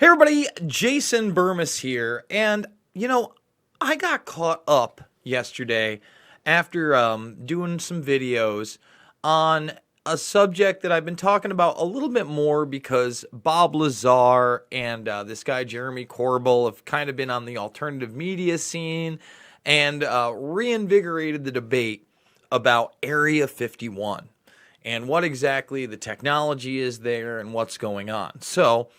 Hey everybody, Jason Burmis here, and I got caught up yesterday after doing some videos on a subject that I've been talking about a little bit more because Bob Lazar and this guy Jeremy Corbell have kind of been on the alternative media scene and reinvigorated the debate about Area 51 and what exactly the technology is there and what's going on. So,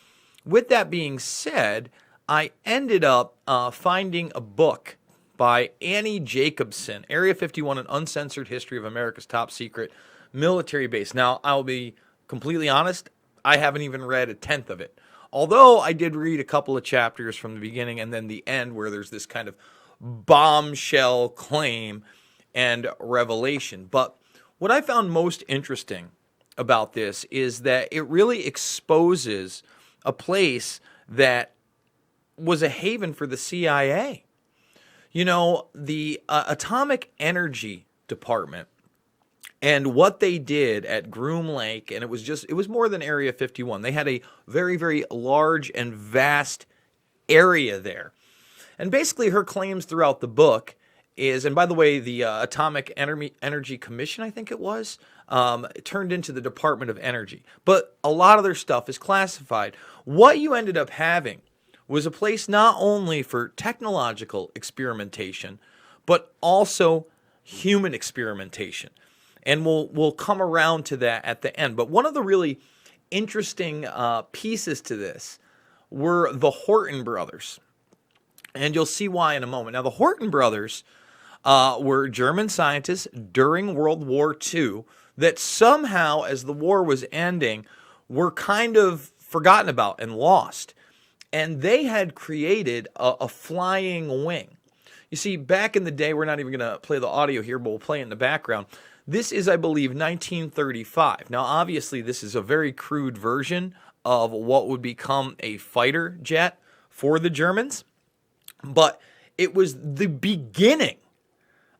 with that being said, I ended up finding a book by Annie Jacobson, Area 51, An Uncensored History of America's Top Secret Military Base. Now, I'll be completely honest, I haven't even read a tenth of it. Although I did read a couple of chapters from the beginning and then the end where there's this kind of bombshell claim and revelation. But what I found most interesting about this is that it really exposes a place that was a haven for the CIA. The Atomic Energy Department and what they did at Groom Lake, and it was more than Area 51. They had a very, very large and vast area there. And basically her claims throughout the book is, and by the way, the Atomic Energy Commission, I think it was, it turned into the Department of Energy. But a lot of their stuff is classified. What you ended up having was a place not only for technological experimentation, but also human experimentation. And we'll come around to that at the end. But one of the really interesting pieces to this were the Horten Brothers. And you'll see why in a moment. Now, the Horten Brothers were German scientists during World War II that somehow, as the war was ending, were kind of forgotten about and lost. And they had created a flying wing. You see, back in the day, we're not even going to play the audio here, but we'll play it in the background. This is, I believe, 1935. Now, obviously, this is a very crude version of what would become a fighter jet for the Germans. But it was the beginning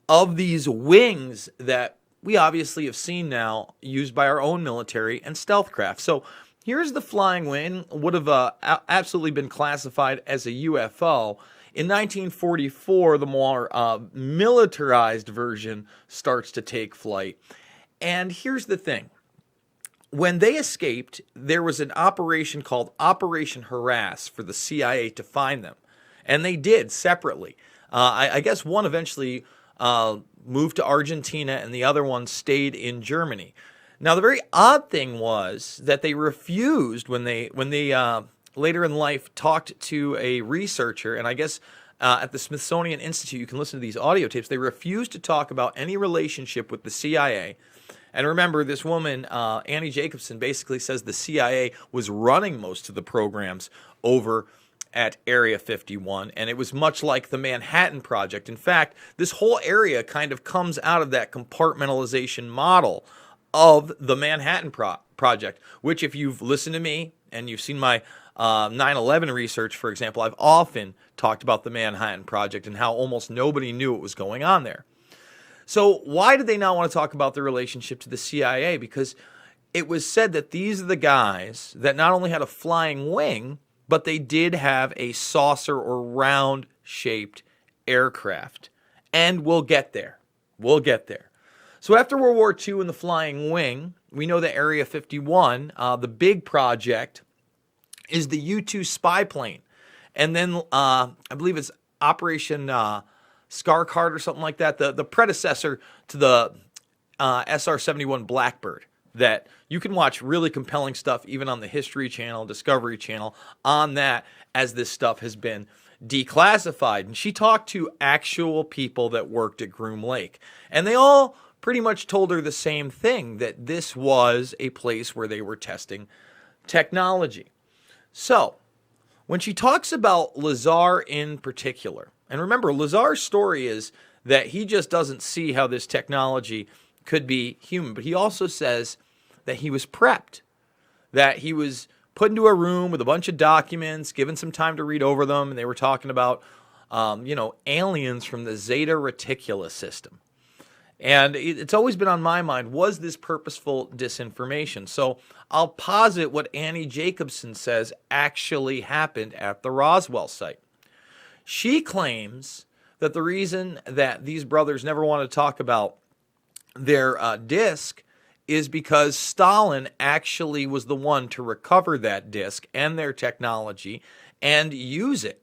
of these wings that we obviously have seen now used by our own military and stealth craft. So here's the flying wing, would have absolutely been classified as a UFO. In 1944, the more militarized version starts to take flight. And here's the thing. When they escaped, there was an operation called Operation Harass for the CIA to find them. And they did separately. I guess one eventually moved to Argentina and the other one stayed in Germany. Now, the very odd thing was that they refused when they later in life talked to a researcher, and I guess at the Smithsonian Institute, you can listen to these audio tapes. They refused to talk about any relationship with the CIA. And remember, this woman, Annie Jacobson, basically says the CIA was running most of the programs over at Area 51, and it was much like the Manhattan Project. In fact, this whole area kind of comes out of that compartmentalization model of the Manhattan Project, which if you've listened to me and you've seen my 9/11 research, for example, I've often talked about the Manhattan Project and how almost nobody knew what was going on there. So why did they not want to talk about their relationship to the CIA? Because it was said that these are the guys that not only had a flying wing, but they did have a saucer or round-shaped aircraft. And we'll get there. We'll get there. So after World War II and the flying wing, we know that Area 51, the big project, is the U-2 spy plane. And then I believe it's Operation Scarcard or something like that, the predecessor to the SR-71 Blackbird, that you can watch really compelling stuff even on the History Channel, Discovery Channel, on that as this stuff has been declassified. And she talked to actual people that worked at Groom Lake. And they all pretty much told her the same thing, that this was a place where they were testing technology. So, when she talks about Lazar in particular, and remember, Lazar's story is that he just doesn't see how this technology could be human, but he also says that he was prepped, that he was put into a room with a bunch of documents, given some time to read over them, and they were talking about, aliens from the Zeta Reticula system. And it's always been on my mind, was this purposeful disinformation? So I'll posit what Annie Jacobson says actually happened at the Roswell site. She claims that the reason that these brothers never want to talk about their disc is because Stalin actually was the one to recover that disc and their technology and use it.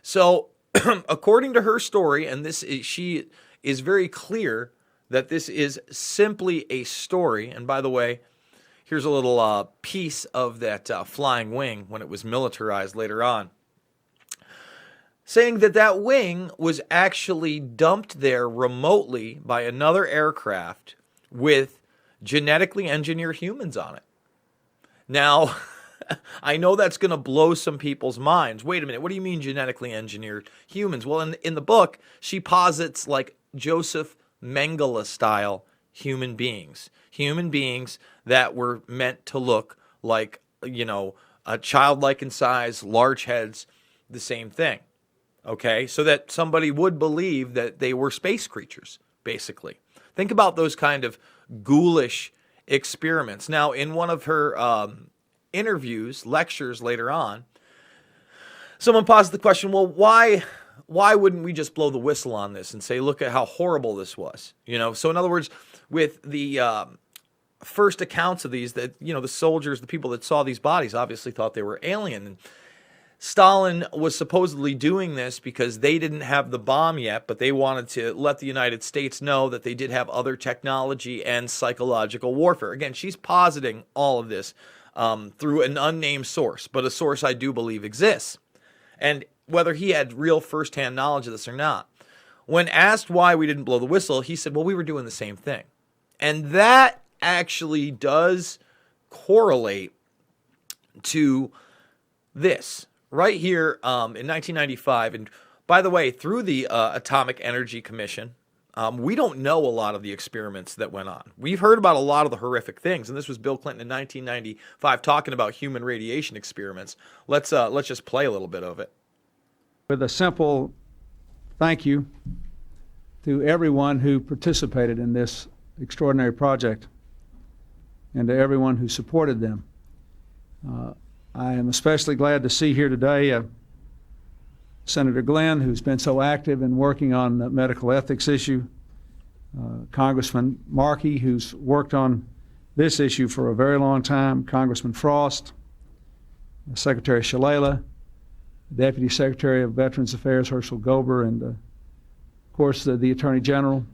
So according to her story, and she is very clear that this is simply a story. And by the way, here's a little piece of that flying wing when it was militarized later on, saying that that wing was actually dumped there remotely by another aircraft with genetically engineered humans on it. Now, I know that's going to blow some people's minds. Wait a minute, what do you mean genetically engineered humans? Well, in the book, she posits like Joseph Mengele style human beings that were meant to look like, a childlike in size, large heads, the same thing. Okay, so that somebody would believe that they were space creatures, basically. Think about those kind of ghoulish experiments. Now, in one of her lectures later on, someone posed the question, well, why wouldn't we just blow the whistle on this and say, look at how horrible this was? So in other words, with the first accounts of these, that, the soldiers, the people that saw these bodies obviously thought they were alien. And Stalin was supposedly doing this because they didn't have the bomb yet, but they wanted to let the United States know that they did have other technology and psychological warfare. Again, she's positing all of this through an unnamed source, but a source I do believe exists. And whether he had real firsthand knowledge of this or not, when asked why we didn't blow the whistle, he said, well, we were doing the same thing. And that actually does correlate to this. Right here in 1995, and by the way, through the Atomic Energy Commission, we don't know a lot of the experiments that went on. We've heard about a lot of the horrific things, and this was Bill Clinton in 1995 talking about human radiation experiments. Let's just play a little bit of it. With a simple thank you to everyone who participated in this extraordinary project and to everyone who supported them. I am especially glad to see here today Senator Glenn, who's been so active in working on the medical ethics issue, Congressman Markey, who's worked on this issue for a very long time, Congressman Frost, Secretary Shalala, Deputy Secretary of Veterans Affairs Herschel Gober, and of course the Attorney General.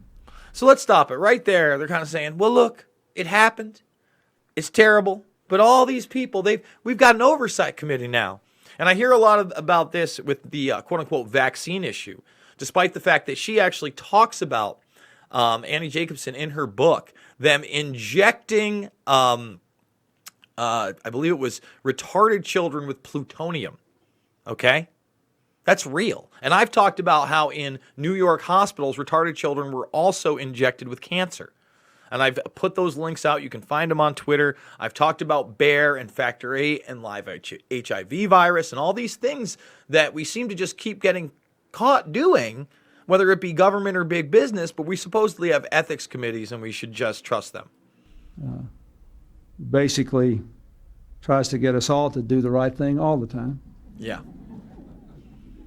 So let's stop it right there. They're kind of saying, well, look, it happened. It's terrible. But all these people, we've got an Oversight Committee now. And I hear a lot about this with the quote-unquote vaccine issue, despite the fact that she actually talks about, Annie Jacobson in her book, them injecting, I believe it was retarded children with plutonium. Okay? That's real. And I've talked about how in New York hospitals, retarded children were also injected with cancer. And I've put those links out. You can find them on Twitter. I've talked about Bear and Factor 8 and live HIV virus and all these things that we seem to just keep getting caught doing, whether it be government or big business, but we supposedly have ethics committees and we should just trust them. Basically tries to get us all to do the right thing all the time. Yeah.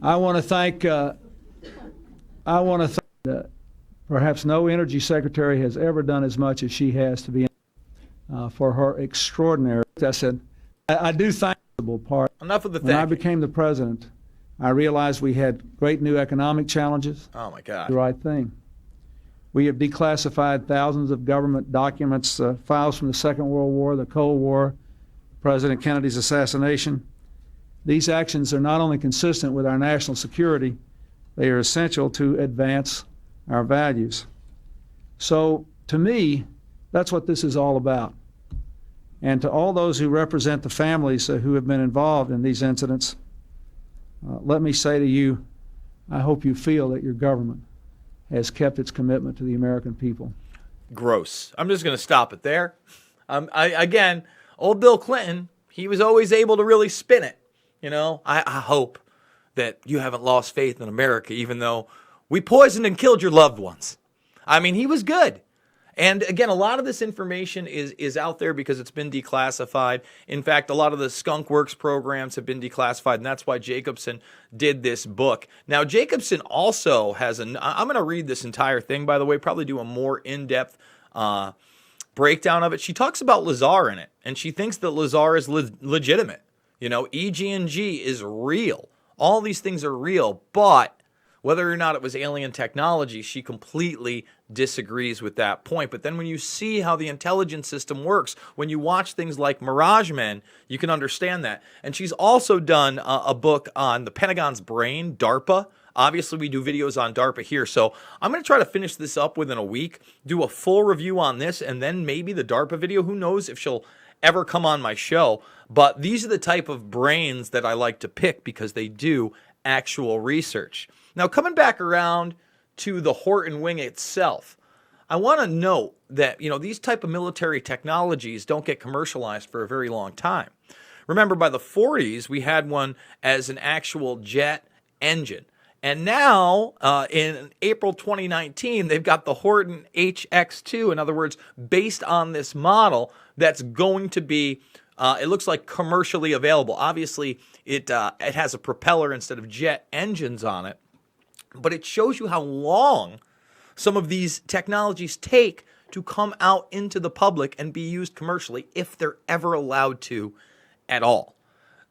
I want to thank perhaps no energy secretary has ever done as much as she has to be for her extraordinary. I said, I do thank the part. Enough of the When I became the president, I realized we had great new economic challenges. Oh my God. The right thing. We have declassified thousands of government documents, files from the Second World War, the Cold War, President Kennedy's assassination. These actions are not only consistent with our national security, they are essential to advance our values. So, to me, that's what this is all about. And to all those who represent the families who have been involved in these incidents, let me say to you, I hope you feel that your government has kept its commitment to the American people. Gross. I'm just going to stop it there. Again, old Bill Clinton, he was always able to really spin it. I hope that you haven't lost faith in America, even though we poisoned and killed your loved ones. I mean, he was good. And again, a lot of this information is out there because it's been declassified. In fact, a lot of the Skunk Works programs have been declassified, and that's why Jacobson did this book. Now, Jacobson also has I'm going to read this entire thing, by the way, probably do a more in-depth breakdown of it. She talks about Lazar in it, and she thinks that Lazar is legitimate. You know, EG&G is real. All these things are real, but whether or not it was alien technology, she completely disagrees with that point. But then when you see how the intelligence system works, when you watch things like Mirage Men, you can understand that. And she's also done a book on the Pentagon's brain, DARPA. Obviously, we do videos on DARPA here, so I'm going to try to finish this up within a week, do a full review on this, and then maybe the DARPA video. Who knows if she'll ever come on my show. But these are the type of brains that I like to pick because they do actual research. Now, coming back around to the Horten wing itself, I want to note that, you know, these type of military technologies don't get commercialized for a very long time. Remember, by the 40s, we had one as an actual jet engine. And now, in April 2019, they've got the Horten HS2, in other words, based on this model that's going to be, it looks like commercially available. Obviously, it has a propeller instead of jet engines on it. But it shows you how long some of these technologies take to come out into the public and be used commercially, if they're ever allowed to at all.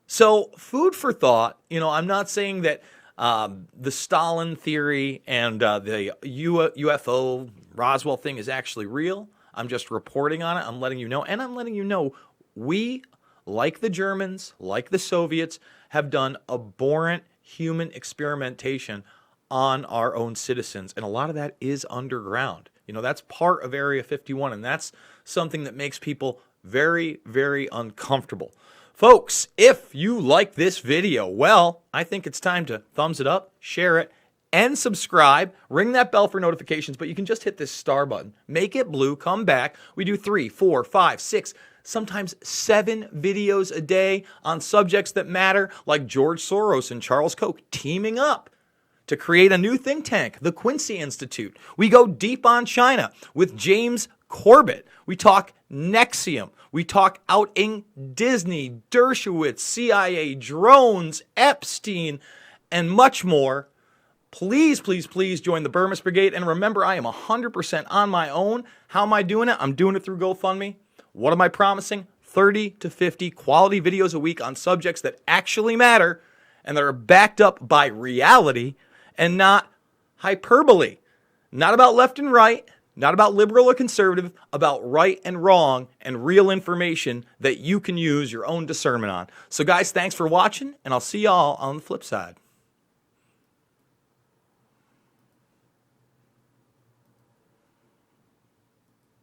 So, food for thought. You know, I'm not saying that the Stalin theory and the UFO Roswell thing is actually real. I'm just reporting on it. I'm letting you know. And I'm letting you know we, like the Germans, like the Soviets, have done abhorrent human experimentation on our own citizens. And a lot of that is underground. You know, that's part of Area 51, and that's something that makes people very, very uncomfortable. Folks, if you like this video, well, I think it's time to thumbs it up, share it, and subscribe. Ring that bell for notifications, but you can just hit this star button. Make it blue, come back. We do 3, 4, 5, 6, sometimes 7 videos a day on subjects that matter, like George Soros and Charles Koch teaming up to create a new think tank, the Quincy Institute. We go deep on China with James Corbett. We talk Nexium. We talk outing Disney, Dershowitz, CIA, drones, Epstein, and much more. Please, please, please join the Burmist Brigade. And remember, I am 100% on my own. How am I doing it? I'm doing it through GoFundMe. What am I promising? 30 to 50 quality videos a week on subjects that actually matter and that are backed up by reality and not hyperbole. Not about left and right, not about liberal or conservative, about right and wrong and real information that you can use your own discernment on. So guys, thanks for watching, and I'll see y'all on the flip side.